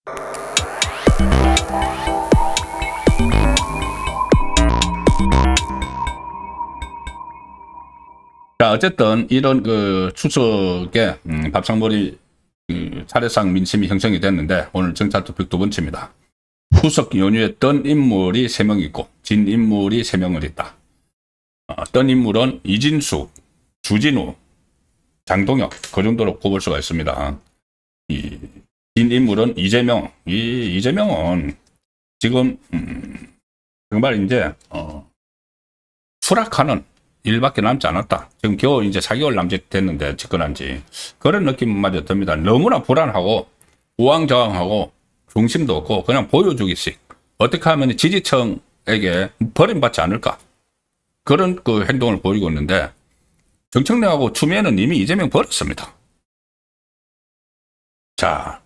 자, 어쨌든 이런 그 추석에 밥상머리 차례상 민심이 형성이 됐는데 오늘 정찰투표 두 번째입니다. 추석 연휴에 뜬 인물이 3명 있고 진 인물이 3명을 있다. 뜬 인물은 이진숙, 주진우, 장동혁 그 정도로 꼽을 수가 있습니다. 진 인물은 이재명. 이재명은 지금 정말 이제 수락하는 일밖에 남지 않았다. 지금 겨우 이제 4개월 남짓 됐는데 집권한 지 그런 느낌마저 듭니다. 너무나 불안하고 우왕좌왕하고 중심도 없고 그냥 보여주기식. 어떻게 하면 지지층에게 버림받지 않을까 그런 그 행동을 보이고 있는데 정청래하고 추미애는 이미 이재명 버렸습니다. 자,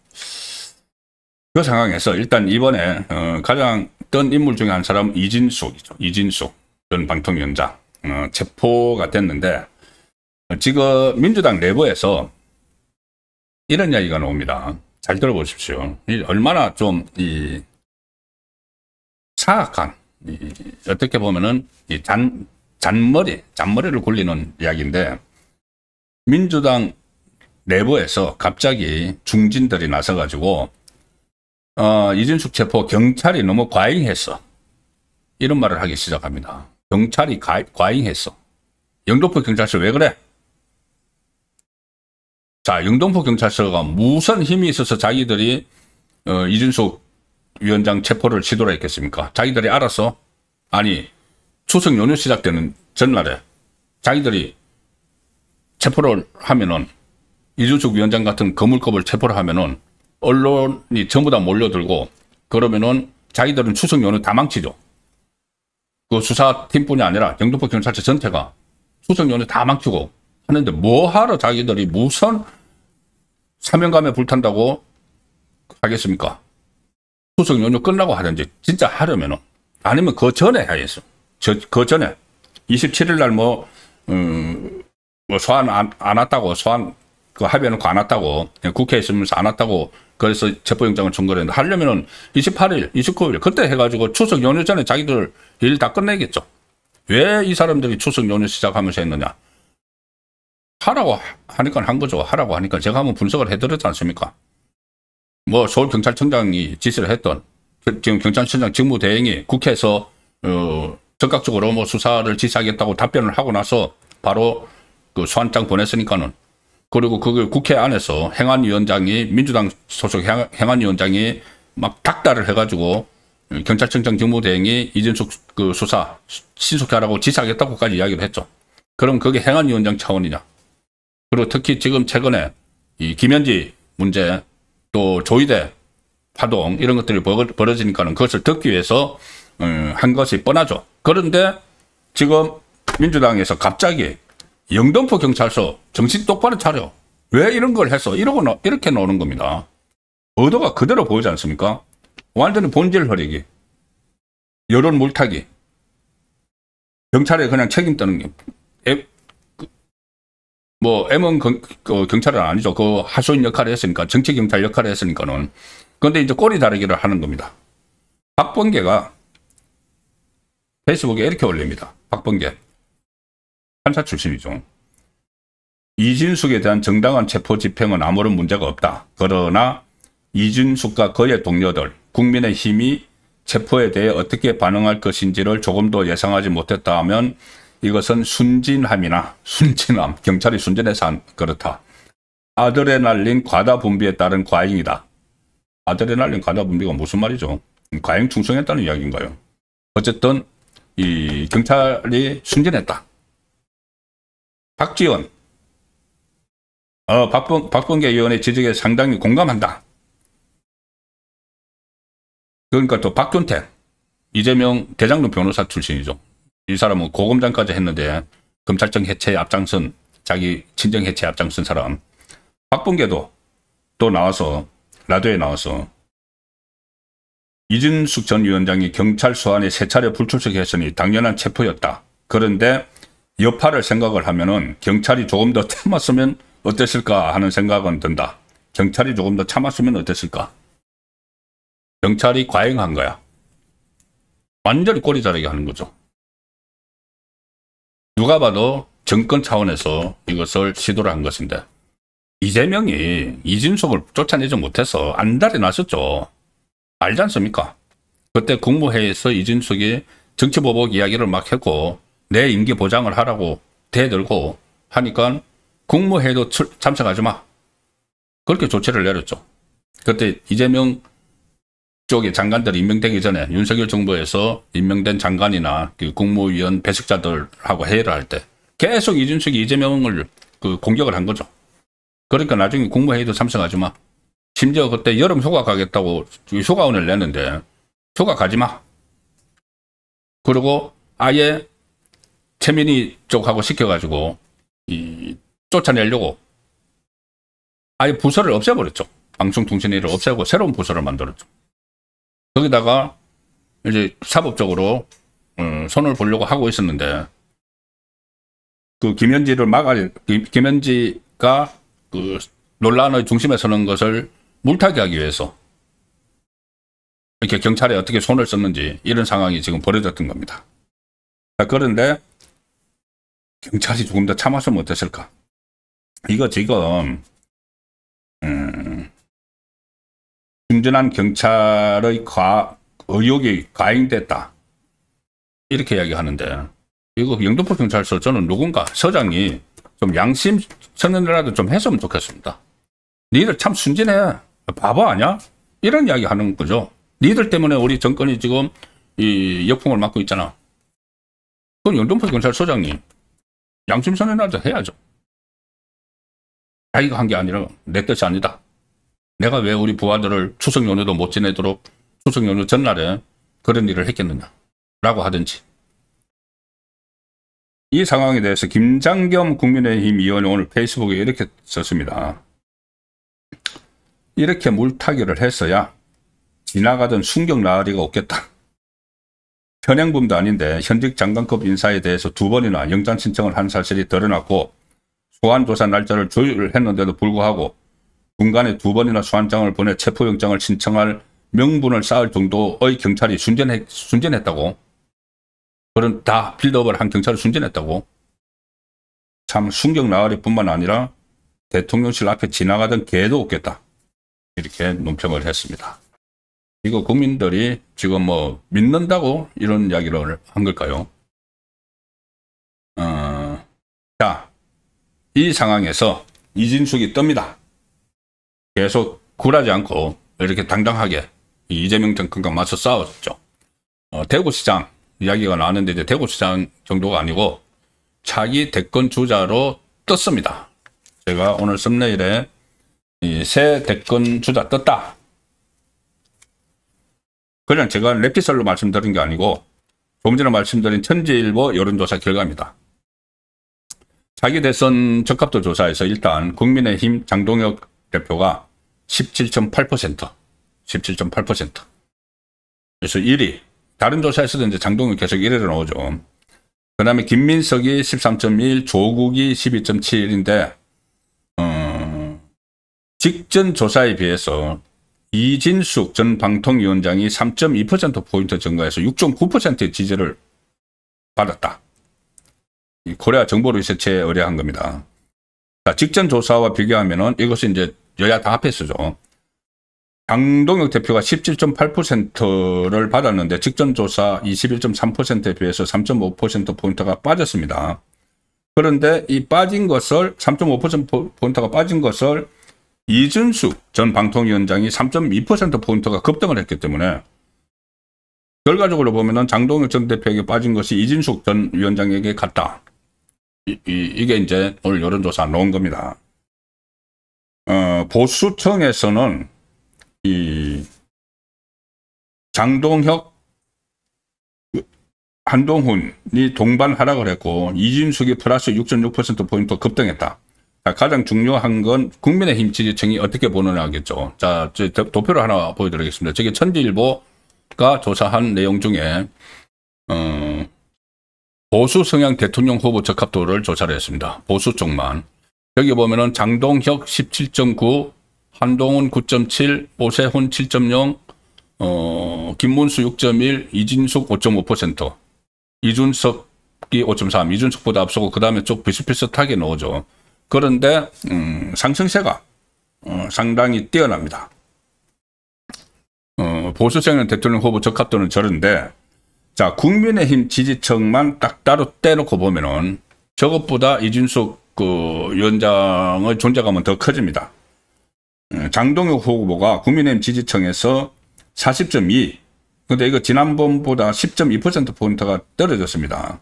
그 상황에서 일단 이번에 가장 뜬 인물 중에 한 사람은 이진숙이죠. 이진숙 전 방통위원장 체포가 됐는데 지금 민주당 내부에서 이런 이야기가 나옵니다. 잘 들어보십시오. 얼마나 좀 사악한 어떻게 보면은 잔머리를 굴리는 이야기인데 민주당 내부에서 갑자기 중진들이 나서가지고 이진숙 체포 경찰이 너무 과잉했어. 이런 말을 하기 시작합니다. 경찰이 과잉했어. 영등포 경찰서 왜 그래? 자, 영등포 경찰서가 무슨 힘이 있어서 자기들이 이준숙 위원장 체포를 시도를 했겠습니까? 자기들이 알아서? 아니, 추석 연휴 시작되는 전날에 자기들이 체포를 하면은 이준숙 위원장 같은 거물급을 체포를 하면은 언론이 전부 다 몰려들고 그러면은 자기들은 추석 연휴 다 망치죠. 그 수사팀뿐이 아니라 영등포 경찰서 전체가 추석 연휴 다 망치고 하는데 뭐하러 자기들이 무슨 사명감에 불탄다고 하겠습니까? 추석 연휴 끝나고 하든지 진짜 하려면은 아니면 그 전에 해야겠어. 그 전에 27일 날 소환 안 왔다고 소환 그 합의해놓고 안 왔다고 국회에 있으면서 안 왔다고 그래서 체포영장을 청구를 했는데 하려면은 28일, 29일 그때 해가지고 추석 연휴 전에 자기들 일 다 끝내겠죠. 왜 이 사람들이 추석 연휴 시작하면서 했느냐? 하라고 하니까 한 거죠. 하라고 하니까 제가 한번 분석을 해드렸지 않습니까? 뭐 서울경찰청장이 지시를 했던 지금 경찰청장 직무대행이 국회에서 적극적으로 뭐 수사를 지시하겠다고 답변을 하고 나서 바로 그 소환장 보냈으니까는 그리고 그걸 국회 안에서 행안위원장이 민주당 소속 행안위원장이 막 닥달을 해가지고 경찰청장 직무대행이 이준숙 그 수사 신속히 하라고 지시하겠다고까지 이야기를 했죠. 그럼 그게 행안위원장 차원이냐? 그리고 특히 지금 최근에 이 김현지 문제 또 조이대 파동 이런 것들이 벌어지니까는 그것을 듣기 위해서 한 것이 뻔하죠. 그런데 지금 민주당에서 갑자기 영등포 경찰서 정신 똑바로 차려. 왜 이런 걸 해서 이렇게 나오는 겁니다. 의도가 그대로 보이지 않습니까? 완전히 본질 흐리기, 여론 물타기, 경찰에 그냥 책임 떠는 게, 뭐 M1 경찰은 아니죠. 그 하소연 역할을 했으니까 정치 경찰 역할을 했으니까는. 그런데 이제 꼬리 다르기를 하는 겁니다. 박범계가 페이스북에 이렇게 올립니다. 박범계. 판사 출신이죠. 이진숙에 대한 정당한 체포 집행은 아무런 문제가 없다. 그러나 이진숙과 그의 동료들, 국민의힘이 체포에 대해 어떻게 반응할 것인지를 조금도 예상하지 못했다 하면 이것은 순진함, 경찰이 순진해서 그렇다. 아드레날린 과다 분비에 따른 과잉이다. 아드레날린 과다 분비가 무슨 말이죠? 과잉 충성했다는 이야기인가요? 어쨌든 이 경찰이 순진했다. 박지원, 박범계 의원의 지적에 상당히 공감한다. 그러니까 또 박균택, 이재명 대장동 변호사 출신이죠. 이 사람은 고검장까지 했는데 검찰청 해체에 앞장선, 자기 친정 해체에 앞장선 사람. 박범계도 또 나와서 라디오에 나와서 이준숙 전 위원장이 경찰 소환에 3차례 불출석했으니 당연한 체포였다. 그런데 여파를 생각을 하면은 경찰이 조금 더 참았으면 어땠을까 하는 생각은 든다. 경찰이 조금 더 참았으면 어땠을까? 경찰이 과잉한 거야. 완전히 꼬리 자르게 하는 거죠. 누가 봐도 정권 차원에서 이것을 시도를 한 것인데 이재명이 이진숙을 쫓아내지 못해서 안달이 났었죠. 알지 않습니까? 그때 국무회의에서 이진숙이 정치보복 이야기를 막 했고 내 임기 보장을 하라고 대들고 하니까 국무회의도 참석하지 마. 그렇게 조치를 내렸죠. 그때 이재명 쪽에 장관들이 임명되기 전에 윤석열 정부에서 임명된 장관이나 그 국무위원 배석자들하고 회의를 할 때 계속 이준석이 이재명을 공격을 한 거죠. 그러니까 나중에 국무회의도 참석하지 마. 심지어 그때 여름 휴가 가겠다고 휴가원을 냈는데 휴가 가지 마. 그리고 아예 최민희 쪽하고 시켜가지고 쫓아내려고 아예 부서를 없애버렸죠. 방송통신위를 없애고 새로운 부서를 만들었죠. 거기다가 이제 사법적으로 손을 보려고 하고 있었는데 그 김현지를 김현지가 그 논란의 중심에 서는 것을 물타기 하기 위해서 이렇게 경찰에 어떻게 손을 썼는지 이런 상황이 지금 벌어졌던 겁니다. 자, 그런데 경찰이 조금 더 참았으면 어땠을까? 이거 지금 순전한 경찰의 의혹이 과잉됐다 이렇게 이야기하는데 이거 영등포 경찰서 저는 누군가 서장이 좀 양심 선언이라도 좀 했으면 좋겠습니다. 니들 참 순진해. 바보 아니야? 이런 이야기 하는 거죠. 니들 때문에 우리 정권이 지금 이 역풍을 맞고 있잖아. 그럼 영등포 경찰서장이 양심 선언이라도 해야죠. 자기가 한 게 아니라 내 뜻이 아니다. 내가 왜 우리 부하들을 추석 연휴도 못 지내도록 추석 연휴 전날에 그런 일을 했겠느냐 라고 하든지. 이 상황에 대해서 김장겸 국민의힘 의원이 오늘 페이스북에 이렇게 썼습니다. 이렇게 물타기를 했어야 지나가던 순경 나으리가 없겠다. 현행범도 아닌데 현직 장관급 인사에 대해서 2번이나 영장 신청을 한 사실이 드러났고 소환조사 날짜를 조율했는데도 불구하고 중간에 2번이나 소환장을 보내 체포영장을 신청할 명분을 쌓을 정도의 경찰이 순진했다고. 그런 다 빌드업을 한 경찰이 순진했다고. 참 순경 나으리뿐만 아니라 대통령실 앞에 지나가던 개도 없겠다. 이렇게 논평을 했습니다. 이거 국민들이 지금 뭐 믿는다고 이런 이야기를 한 걸까요? 자, 이 상황에서 이진숙이 뜹니다. 계속 굴하지 않고 이렇게 당당하게 이재명 정권과 맞서 싸웠죠. 대구시장 이야기가 나왔는데 이제 대구시장 정도가 아니고 차기 대권 주자로 떴습니다. 제가 오늘 썸네일에 새 대권 주자 떴다. 그냥 제가 랩티설로 말씀드린 게 아니고 조금 전에 말씀드린 천지일보 여론조사 결과입니다. 차기 대선 적합도 조사에서 일단 국민의힘 장동혁 대표가 17.8%. 그래서 1위. 다른 조사에서도 이제 장동혁 계속 1위로 나오죠. 그 다음에 김민석이 13.1, 조국이 12.7인데, 직전 조사에 비해서 이진숙 전 방통위원장이 3.2%포인트 증가해서 6.9%의 지지를 받았다. 이 코리아 정보리서치에 의뢰한 겁니다. 자, 직전 조사와 비교하면은 이것은 이제 여야 다 합해서죠. 장동혁 대표가 17.8%를 받았는데 직전 조사 21.3%에 비해서 3.5%포인트가 빠졌습니다. 그런데 이 빠진 것을 3.5%포인트가 빠진 것을 이준숙 전 방통위원장이 3.2%포인트가 급등을 했기 때문에 결과적으로 보면은 장동혁 전 대표에게 빠진 것이 이진숙 전 위원장에게 갔다. 이게 이제 오늘 여론조사 나온 겁니다. 보수청에서는 이 장동혁, 한동훈이 동반 하락을 했고 이진숙이 플러스 6.6%포인트 급등했다. 자, 가장 중요한 건 국민의힘 지지층이 어떻게 보느냐겠죠. 자, 도표를 하나 보여드리겠습니다. 저게 천지일보가 조사한 내용 중에 보수 성향 대통령 후보 적합도를 조사를 했습니다. 보수 쪽만. 여기 보면은 장동혁 17.9, 한동훈 9.7, 오세훈 7.0, 김문수 6.1, 이진숙 5.5%, 이준석이 5.3, 이준석보다 앞서고 그 다음에 쭉 비슷비슷하게 나오죠. 그런데 상승세가 상당히 뛰어납니다. 보수세는 대통령 후보 적합도는 저런데, 자, 국민의힘 지지층만 딱 따로 떼놓고 보면은 저것보다 이준석 위원장의 존재감은 더 커집니다. 장동혁 후보가 국민의힘 지지층에서 40.2, 근데 이거 지난번보다 10.2%포인트가 떨어졌습니다.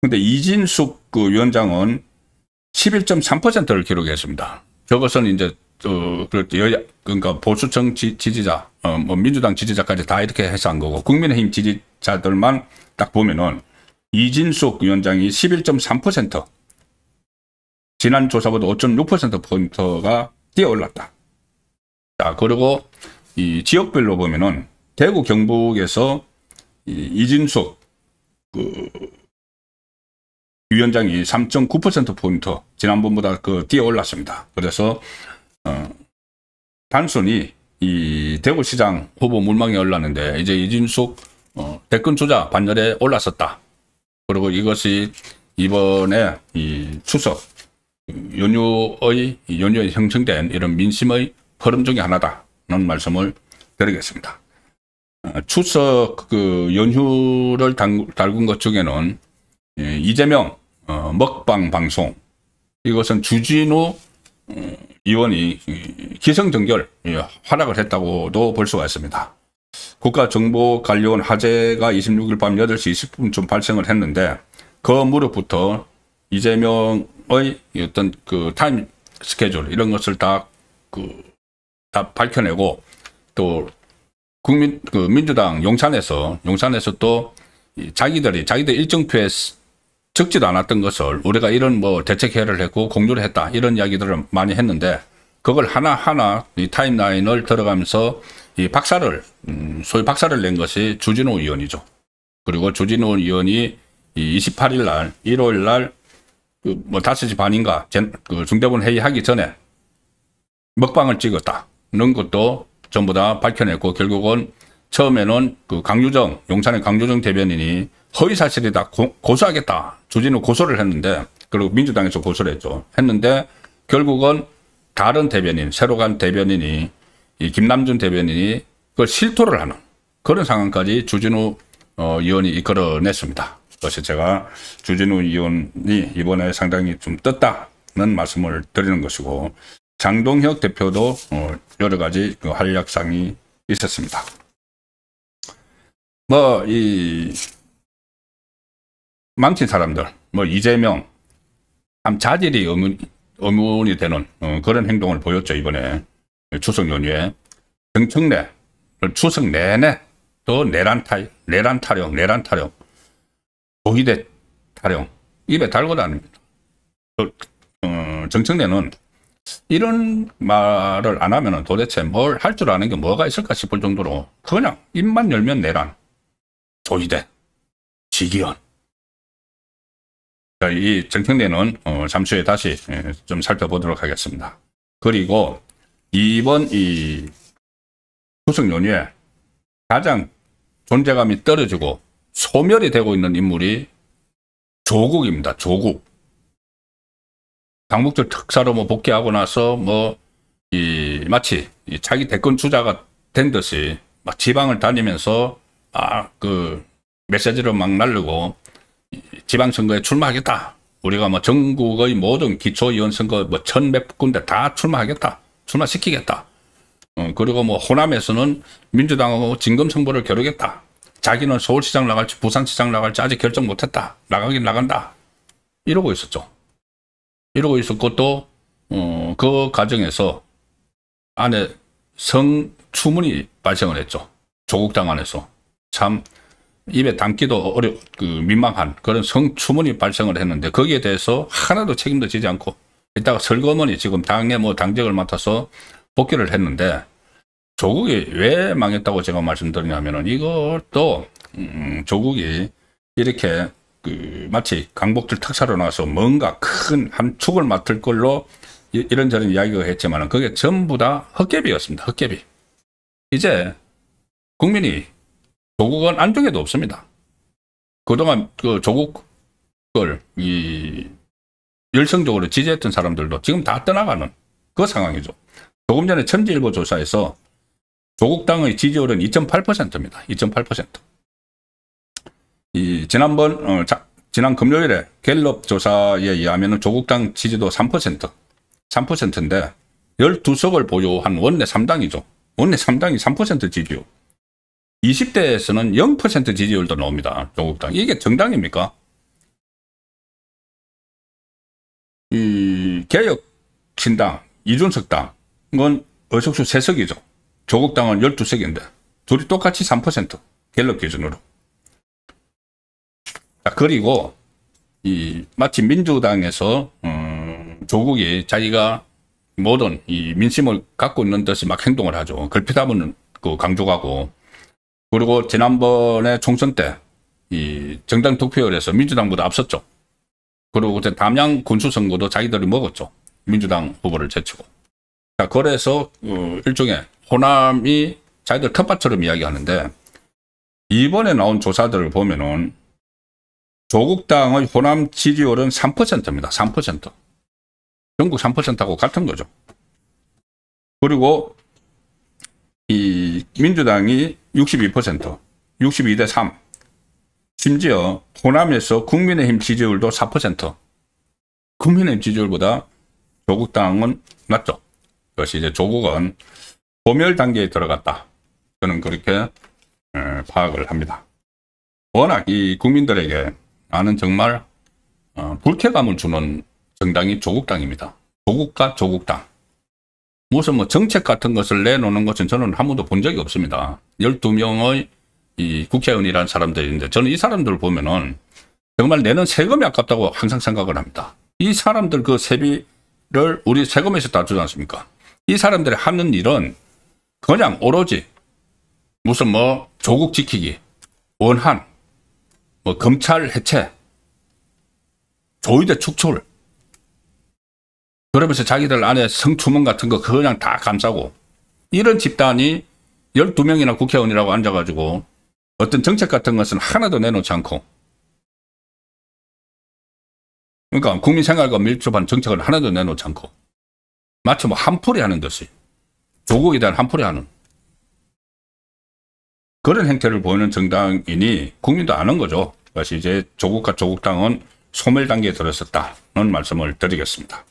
근데 이진숙 위원장은 11.3%를 기록했습니다. 저것은 이제 그러니까 보수층 지지자, 민주당 지지자까지 다 이렇게 해서 한 거고, 국민의힘 지지자들만 딱 보면은 이진숙 위원장이 11.3%, 지난 조사보다 5.6%포인트가 뛰어 올랐다. 자, 그리고 이 지역별로 보면은 대구 경북에서 이진숙 위원장이 3.9%포인트 지난번보다 뛰어 올랐습니다. 그래서 단순히 이 대구시장 후보 물망에 올랐는데 이제 이진숙 대권 주자 반열에 올랐었다. 그리고 이것이 이번에 이 추석 연휴에 형성된 이런 민심의 흐름 중에 하나다는 말씀을 드리겠습니다. 추석 연휴를 달군 것 중에는 이재명 먹방 방송, 이것은 주진우 의원이 기승전결 활약을 했다고도 볼 수가 있습니다. 국가정보관리원 화재가 26일 밤 8시 20분쯤 발생을 했는데 그 무렵부터 이재명의 어떤 타임 스케줄 이런 것을 다 밝혀내고, 또 민주당 용산에서 또 자기들 일정표에 적지도 않았던 것을 우리가 이런 대책회의를 했고 공유를 했다, 이런 이야기들을 많이 했는데, 그걸 하나하나 이 타임라인을 들어가면서 이 소위 박살을 낸 것이 주진우 의원이죠. 그리고 주진우 의원이 28일 날, 일요일 날 5시 반인가 중대본 회의하기 전에 먹방을 찍었다는 것도 전부 다 밝혀냈고, 결국은 처음에는 용산의 강유정 대변인이 허위사실이다, 고소하겠다, 주진우 고소를 했는데, 그리고 민주당에서 고소를 했는데 결국은 다른 대변인, 새로 간 대변인이, 이 김남준 대변인이 그걸 실토를 하는 그런 상황까지 주진우 의원이 이끌어냈습니다. 그래서 제가 주진우 의원이 이번에 상당히 좀 떴다는 말씀을 드리는 것이고, 장동혁 대표도 여러 가지 활약상이 있었습니다. 망친 사람들, 이재명, 참 자질이 의문이 되는 그런 행동을 보였죠. 이번에 추석 연휴에 정청래 추석 내내 또 내란 타령, 조희대 타령 입에 달고 다닙니다. 정청래는 이런 말을 안 하면 도대체 뭘 할 줄 아는 게 뭐가 있을까 싶을 정도로 그냥 입만 열면 내란, 조희대, 지기현. 이 정청래는 잠시 후에 다시 좀 살펴보도록 하겠습니다. 그리고 이번 이 추석 연휴에 가장 존재감이 떨어지고 소멸이 되고 있는 인물이 조국입니다. 조국. 당국절 특사로 복귀하고 나서 마치 자기 대권 주자가 된 듯이 막 지방을 다니면서 메시지를 막 날리고 지방선거에 출마하겠다. 우리가 전국의 모든 기초의원 선거 1,100 군데 다 출마하겠다. 출마시키겠다. 그리고 호남에서는 민주당하고 진검승부를 겨루겠다. 자기는 서울시장 나갈지 부산시장 나갈지 아직 결정 못했다. 나가긴 나간다. 이러고 있었죠. 이러고 있었고, 또 그 과정에서 안에 성추문이 발생을 했죠. 조국당 안에서. 참 입에 담기도 민망한 그런 성추문이 발생을 했는데, 거기에 대해서 하나도 책임도 지지 않고 이따가 설거머니 지금 당내 당직을 맡아서 복귀를 했는데, 조국이 왜 망했다고 제가 말씀드리냐면은, 이것도 조국이 이렇게 마치 강복들 특사로 나와서 뭔가 큰 한 축을 맡을 걸로 이런저런 이야기가 했지만 그게 전부 다 헛개비였습니다. 헛개비. 이제 국민이 조국은 안중에도 없습니다. 그동안 그 조국을 열성적으로 지지했던 사람들도 지금 다 떠나가는 그 상황이죠. 조금 전에 천지일보 조사에서 조국당의 지지율은 2.8%입니다. 2.8%. 지난 금요일에 갤럽 조사에 의하면 조국당 지지도 3%인데 12석을 보유한 원내 3당이죠. 원내 3당이 3% 지지율. 20대에서는 0% 지지율도 나옵니다. 조국당. 이게 정당입니까? 이 개혁신당, 이준석 당은 의석수 3석이죠. 조국당은 12석인데 둘이 똑같이 3% 갤럽 기준으로. 자, 그리고 마치 민주당에서 조국이 자기가 모든 이 민심을 갖고 있는 듯이 막 행동을 하죠. 걸핏하면 강조하고. 그리고 지난번에 총선 때 이 정당 득표율에서 민주당보다 앞섰죠. 그리고 담양 군수선거도 자기들이 먹었죠. 민주당 후보를 제치고. 자, 그래서 일종의 호남이 자기들 텃밭처럼 이야기하는데, 이번에 나온 조사들을 보면은 조국당의 호남 지지율은 3%입니다. 3%. 전국 3%하고 같은 거죠. 그리고 이 민주당이 62%, 62대 3. 심지어 호남에서 국민의힘 지지율도 4%. 국민의힘 지지율보다 조국당은 낮죠. 그것이 이제 조국은 소멸 단계에 들어갔다. 저는 그렇게 파악을 합니다. 워낙 이 국민들에게 나는 정말 불쾌감을 주는 정당이 조국당입니다. 조국과 조국당. 무슨 뭐 정책 같은 것을 내놓는 것은 저는 한 번도 본 적이 없습니다. 12명의 이 국회의원이라는 사람들인데, 저는 이 사람들을 보면은 정말 내는 세금이 아깝다고 항상 생각을 합니다. 이 사람들 그 세비를 우리 세금에서 다 주지 않습니까? 이 사람들이 하는 일은 그냥 오로지 무슨 뭐 조국 지키기, 원한, 뭐 검찰 해체, 조의대 축출, 그러면서 자기들 안에 성추문 같은 거 그냥 다 감싸고, 이런 집단이 12명이나 국회의원이라고 앉아가지고 어떤 정책 같은 것은 하나도 내놓지 않고, 그러니까 국민 생활과 밀접한 정책을 하나도 내놓지 않고 마치 뭐 한풀이 하는 듯이 조국에 대한 한풀이 하는 그런 행태를 보이는 정당이니 국민도 아는 거죠. 그래서 이제 조국과 조국당은 소멸 단계에 들어섰다는 말씀을 드리겠습니다.